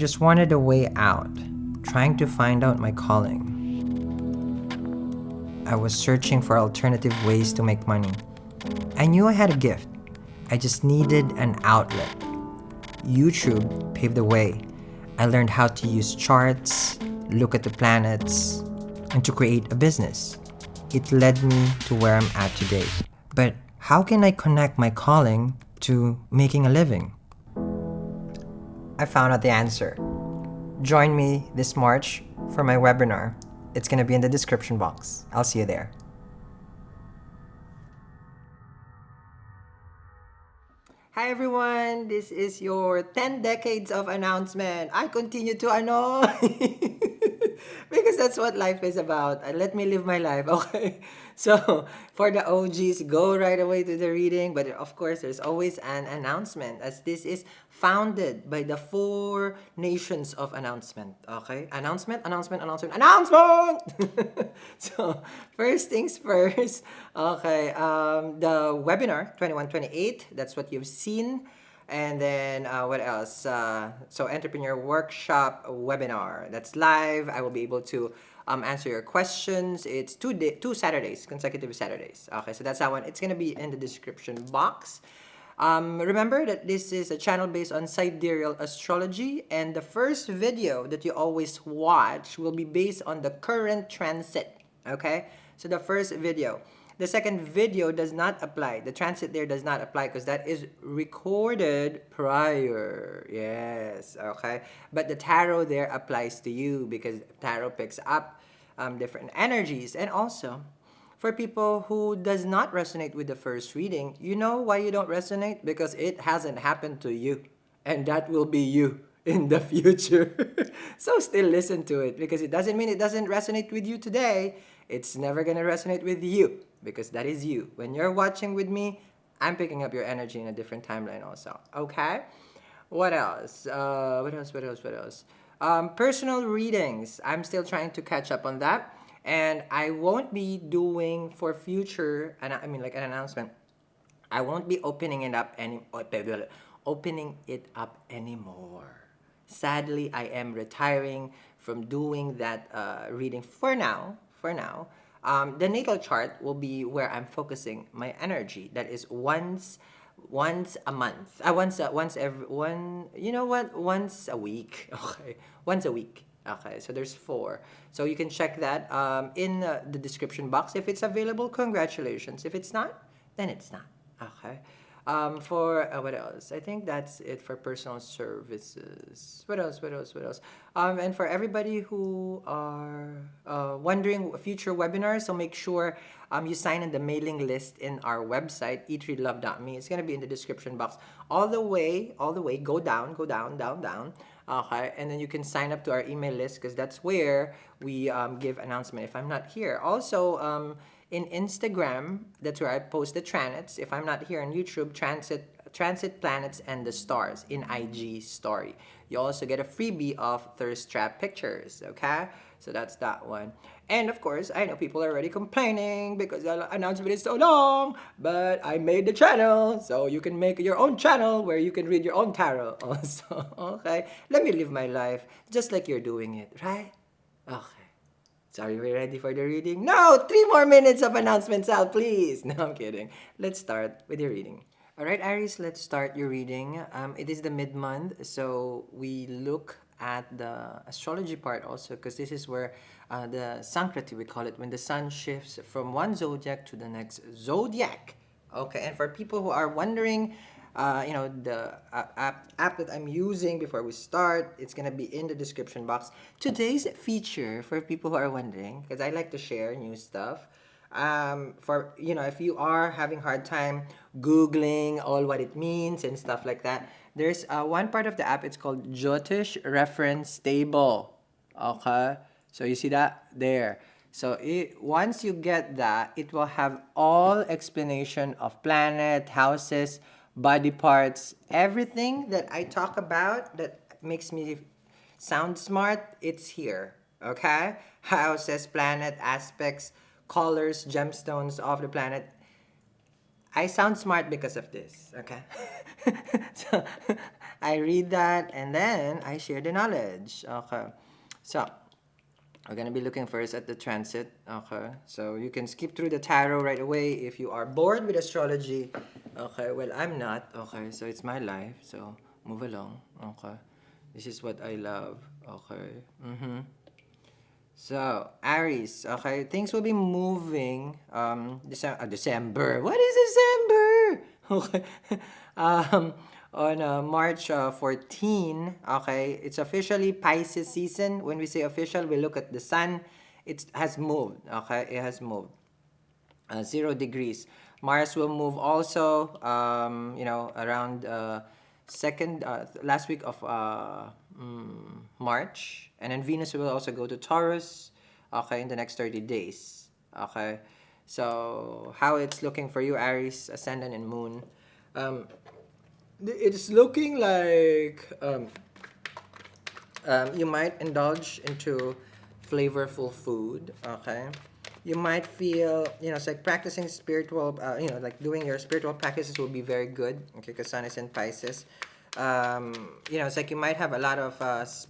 Just wanted a way out, trying to find out my calling. I was searching for alternative ways to make money. I knew I had a gift. I just needed an outlet. YouTube paved the way. I learned how to use charts, look at the planets, and to create a business. It led me to where I'm at today. But how can I connect my calling to making a living? I found out the answer. Join me this March for my webinar. It's going to be in the description box. I'll see you there. Hi everyone, this is your 10 decades of announcement. I continue to because that's what life is about. Let me live my life, okay? So, for the OGs, go right away to the reading. But of course, there's always an announcement as this is founded by the 4 nations of announcement, okay? Announcement. So, first things first, okay, the webinar 2128, that's what you've seen. And then what else? So entrepreneur workshop webinar. That's live. I will be able to answer your questions. It's 2 Saturdays, consecutive Saturdays. Okay, so that's that one. It's gonna be in the description box. Remember that this is a channel based on sidereal astrology, and the first video that you always watch will be based on the current transit. Okay, so the first video. The second video does not apply. The transit there does not apply because that is recorded prior. Yes, okay. But the tarot there applies to you because tarot picks up different energies. And also, for people who does not resonate with the first reading, you know why you don't resonate? Because it hasn't happened to you. And that will be you in the future. So still listen to it because it doesn't mean it doesn't resonate with you today. It's never going to resonate with you because that is you. When you're watching with me, I'm picking up your energy in a different timeline also. Okay? What else? What else? Personal readings. I'm still trying to catch up on that. And I won't be doing for future, like an announcement. I won't be opening it up anymore. Sadly, I am retiring from doing that reading for now. The natal chart will be where I'm focusing my energy. That is once a month. Once every one. You know what? Once a week. Okay, once a week. Okay, so there's 4. So you can check that in the description box. If it's available, congratulations. If it's not, then it's not. Okay. For what else? I think that's it for personal services. What else? And for everybody who are wondering future webinars, so make sure you sign in the mailing list in our website, eatreadlove.me. It's gonna be in the description box. All the way, go down. Okay, and then you can sign up to our email list because that's where we give announcement if I'm not here. Also, in Instagram, that's where I post the tranits. If I'm not here on YouTube, transit planets and the stars in IG story. You also get a freebie of thirst trap pictures, okay? So that's that one. And of course, I know people are already complaining because the announcement is so long, but I made the channel, so you can make your own channel where you can read your own tarot also, okay? Let me live my life just like you're doing it, right? Okay. So are you ready for the reading? No! 3 more minutes of announcements out, please! No, I'm kidding. Let's start with your reading. Alright, Aries, let's start your reading. It is the mid-month, so we look at the astrology part also because this is where the Sankrati, we call it, when the sun shifts from one zodiac to the next zodiac. Okay, and for people who are wondering, the app that I'm using before we start, it's gonna be in the description box. Today's feature, for people who are wondering, because I like to share new stuff, for if you are having hard time googling all what it means and stuff like that, there's one part of the app. It's called Jyotish Reference Table. Okay, so you see that there. So once you get that, it will have all explanation of planet, houses, body parts, everything that I talk about that makes me sound smart. It's here. Okay, houses, planet, aspects, colors, gemstones of the planet. I sound smart because of this, okay? So, I read that and then I share the knowledge. Okay. So, we're gonna be looking first at the transit. Okay. So you can skip through the tarot right away if you are bored with astrology. Okay. Well, I'm not. Okay. So it's my life. So move along. Okay. This is what I love. Okay. So, Aries, okay, things will be moving December. What is December? Okay. um, on March 14, okay, it's officially Pisces season. When we say official, we look at the sun. It has moved, okay? It has moved. 0 degrees. Mars will move also, around second last week of March, and then Venus will also go to Taurus, okay, in the next 30 days. Okay, so how it's looking for you, Aries, Ascendant, and Moon. Um, it's looking like you might indulge into flavorful food. Okay, you might feel, it's like practicing spiritual, like doing your spiritual practices will be very good. Okay, because Sun is in Pisces. It's like you might have a lot of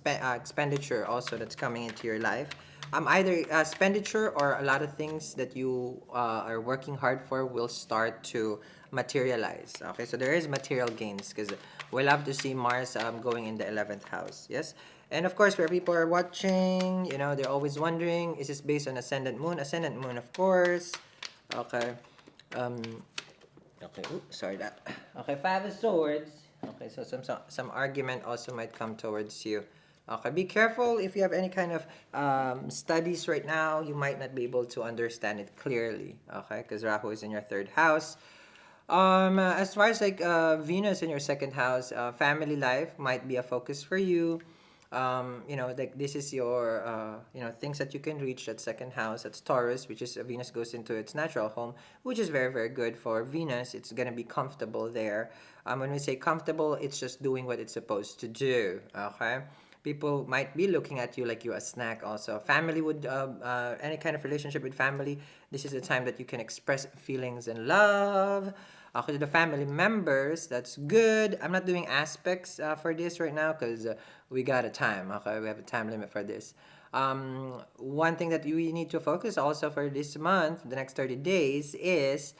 expenditure also that's coming into your life. Either expenditure or a lot of things that you are working hard for will start to materialize. Okay, so there is material gains because we love to see Mars going in the 11th house. Yes. And of course, where people are watching, they're always wondering, is this based on Ascendant Moon? Ascendant Moon, of course. Okay. Um, okay. Oops, sorry that. Okay, Five of Swords. Okay, so some argument also might come towards you. Okay, be careful if you have any kind of studies right now. You might not be able to understand it clearly. Okay, because Rahu is in your third house. As far as like Venus in your second house, family life might be a focus for you. Like this is your things that you can reach at second house. That's Taurus, which is Venus goes into its natural home, which is very very good for Venus. It's gonna be comfortable there. When we say comfortable, it's just doing what it's supposed to do. Okay. People might be looking at you like you're a snack. Also, family would any kind of relationship with family. This is the time that you can express feelings and love. Okay, to the family members, that's good. I'm not doing aspects for this right now because we got a time. Okay, we have a time limit for this. One thing that we need to focus also for this month, the next 30 days, is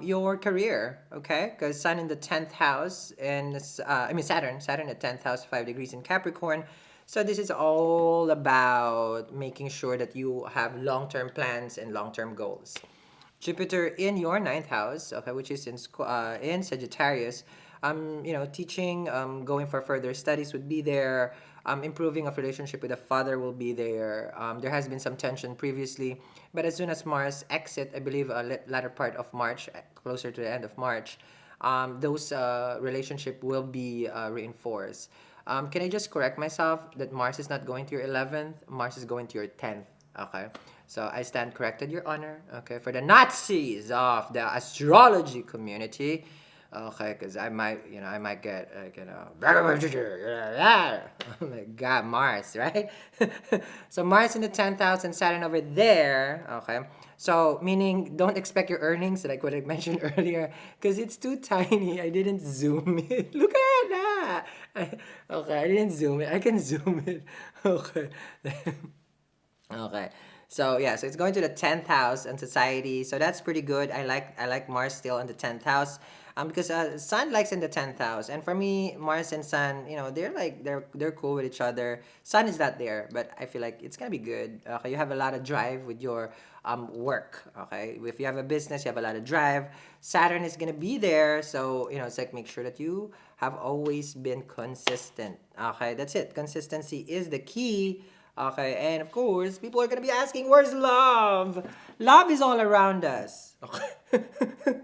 your career. Okay, because Sun in the 10th house, and Saturn at 10th house, 5 degrees in Capricorn. So this is all about making sure that you have long-term plans and long-term goals. Jupiter in your ninth house, okay, which is in Sagittarius. Teaching, going for further studies would be there. Improving of relationship with a father will be there. There has been some tension previously, but as soon as Mars exit, I believe latter part of March, closer to the end of March, those relationship will be reinforced. Can I just correct myself that Mars is not going to your 11th, Mars is going to your 10th. Okay. So I stand corrected, Your Honor. Okay. For the Nazis of the astrology community. Okay, because I might get oh my God, Mars, right? So Mars in the 10th house and Saturn over there. Okay, so meaning don't expect your earnings like what I mentioned earlier, because it's too tiny. I didn't zoom it. Look at that. Okay, I didn't zoom it. I can zoom it. Okay. Okay. So yeah, so it's going to the 10th house and society. So that's pretty good. I like Mars still in the 10th house. Because Sun likes in the 10th house. And for me, Mars and Sun, they're cool with each other. Sun is not there, but I feel like it's gonna be good. Okay, you have a lot of drive with your work. Okay. If you have a business, you have a lot of drive. Saturn is gonna be there, so it's like make sure that you have always been consistent. Okay, that's it. Consistency is the key. Okay, and of course, people are gonna be asking, where's love? Love is all around us. Okay,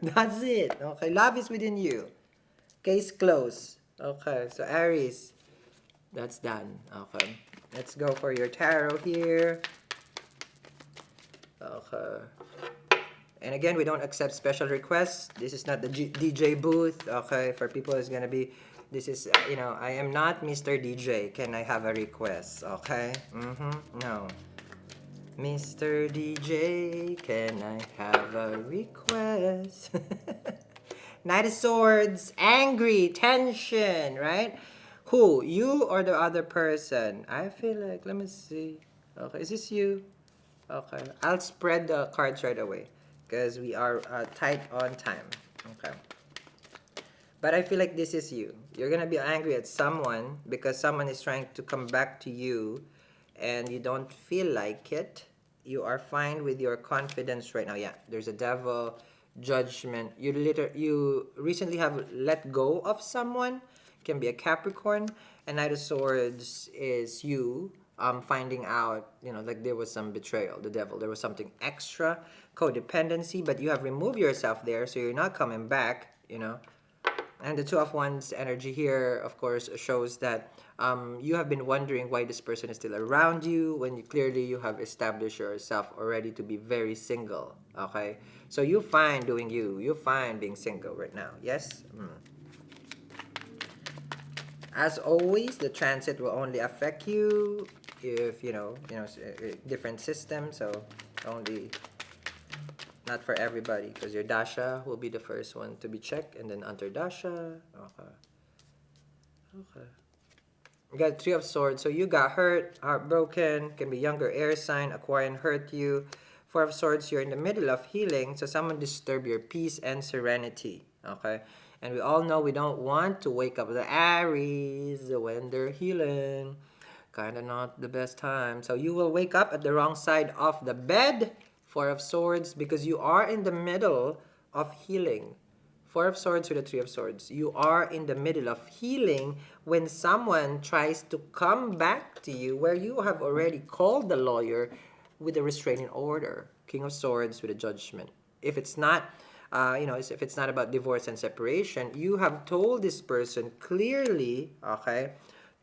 that's it. Okay, love is within you. Case closed. Okay, so Aries, that's done. Okay, let's go for your tarot here. Okay. And again, we don't accept special requests. This is not the DJ booth. Okay, for people it's gonna be. This is I am not Mr. DJ. Can I have a request? Okay. No. Mr. DJ, can I have a request? Knight of Swords, angry, tension, right? Who? You or the other person? I feel like, let me see. Okay, is this you? Okay, I'll spread the cards right away because we are tight on time. Okay. But I feel like this is you. You're gonna be angry at someone because someone is trying to come back to you and you don't feel like it. You are fine with your confidence right now. Yeah, there's a devil, judgment. You recently have let go of someone. Can be a Capricorn. And Knight of Swords is you finding out, like there was some betrayal, the devil. There was something extra, codependency, but you have removed yourself there, so you're not coming back. And the Two of Wands energy here, of course, shows that you have been wondering why this person is still around you when clearly you have established yourself already to be very single. Okay? So you find doing you. You find being single right now. Yes? As always, the transit will only affect you if, different system. So only not for everybody, because your dasha will be the first one to be checked, and then Antardasha. Okay. You got Three of Swords, so you got hurt, heartbroken, can be younger air sign, Aquarian hurt you. Four of Swords, you're in the middle of healing, so someone disturbed your peace and serenity. Okay? And we all know we don't want to wake up the Aries when they're healing. Kind of not the best time. So you will wake up at the wrong side of the bed. Four of Swords, because you are in the middle of healing. Four of Swords with the Three of Swords. You are in the middle of healing when someone tries to come back to you where you have already called the lawyer with a restraining order. King of Swords with a Judgment. If it's not, if it's not about divorce and separation, you have told this person clearly, okay,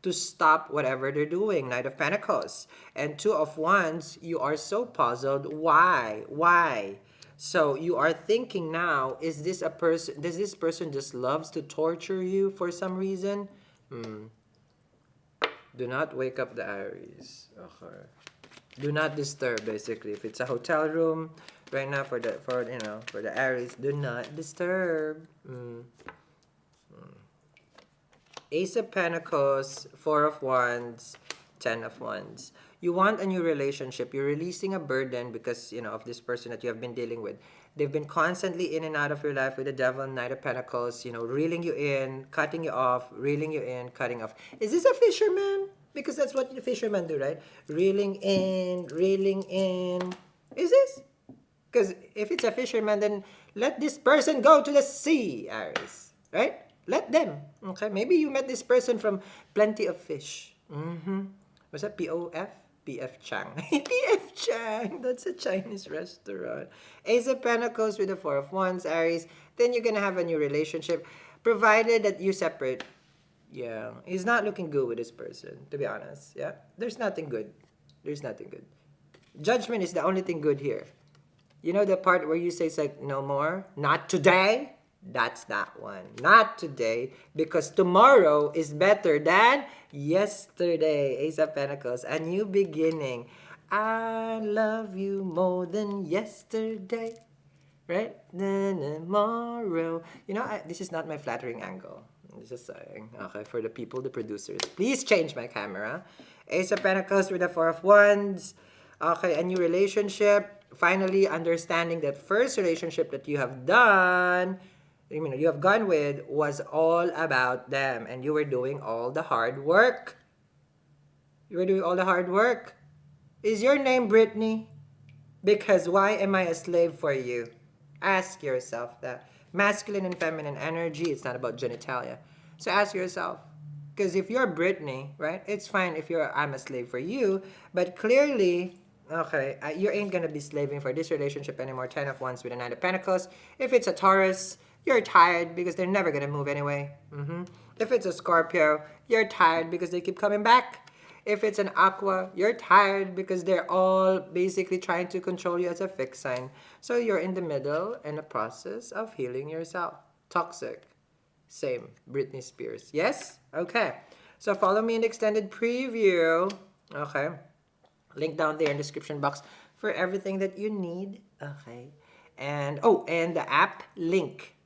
to stop whatever they're doing. Knight of Pentacles. And Two of Wands, you are so puzzled. Why? Why? So you are thinking now, is this a person, does this person just loves to torture you for some reason? Do not wake up the Aries. Okay. Do not disturb, basically. If it's a hotel room, right now for the Aries, do not disturb. Ace of Pentacles, Four of Wands, Ten of Wands. You want a new relationship. You're releasing a burden because, of this person that you have been dealing with. They've been constantly in and out of your life with the Devil, Knight of Pentacles, reeling you in, cutting you off, reeling you in, cutting off. Is this a fisherman? Because that's what the fishermen do, right? Reeling in, reeling in. Is this? Because if it's a fisherman, then let this person go to the sea, Aries. Right? Let them. Okay? Maybe you met this person from Plenty of Fish. Was that P-O-F? P.F. Chang. P.F. Chang. That's a Chinese restaurant. Ace of Pentacles with the Four of Wands, Aries. Then you're going to have a new relationship. Provided that you separate. Yeah. He's not looking good with this person, to be honest. Yeah. There's nothing good. There's nothing good. Judgment is the only thing good here. You know the part where you say it's like, no more? Not today? That's that one. Not today, because tomorrow is better than yesterday. Ace of Pentacles, a new beginning. I love you more than yesterday. Right? Tomorrow. This is not my flattering angle. I'm just saying. Okay, for the people, the producers. Please change my camera. Ace of Pentacles with the Four of Wands. Okay, a new relationship. Finally, understanding that first relationship that you have done, you have gone with, was all about them. And you were doing all the hard work. You were doing all the hard work. Is your name Brittany? Because why am I a slave for you? Ask yourself that. Masculine and feminine energy, it's not about genitalia. So ask yourself. Because if you're Brittany, right, it's fine if I'm a slave for you. But clearly, okay, you ain't going to be slaving for this relationship anymore. 10 of Wands with a 9 of Pentacles. If it's a Taurus, you're tired because they're never going to move anyway. If it's a Scorpio, you're tired because they keep coming back. If it's an Aqua, you're tired because they're all basically trying to control you as a fixed sign. So you're in the middle in the process of healing yourself. Toxic. Same. Britney Spears. Yes? Okay. So follow me in the extended preview. Okay. Link down there in the description box for everything that you need. Okay. And the app link.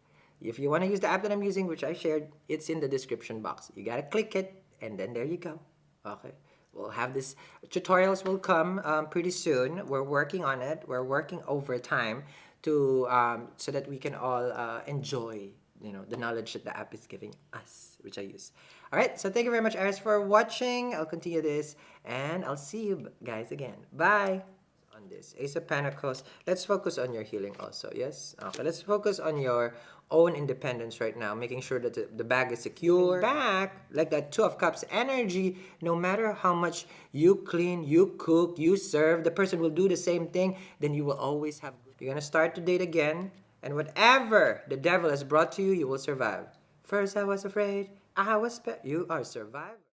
If you want to use the app that I'm using, which I shared, it's in the description box. You gotta click it, and then there you go. Okay. We'll have this tutorials will come pretty soon. We're working on it. We're working overtime to so that we can all enjoy the knowledge that the app is giving us, which I use. All right. So thank you very much, Aries, for watching. I'll continue this, and I'll see you guys again. Bye. On this Ace of Pentacles, let's focus on your healing also. Yes. Okay. Let's focus on your own independence right now, making sure that the bag is secure. Back, like that Two of Cups energy, no matter how much you clean, you cook, you serve, the person will do the same thing, then you will always have. You're gonna start to date again, and whatever the devil has brought to you, you will survive. First I was afraid, you are survivor.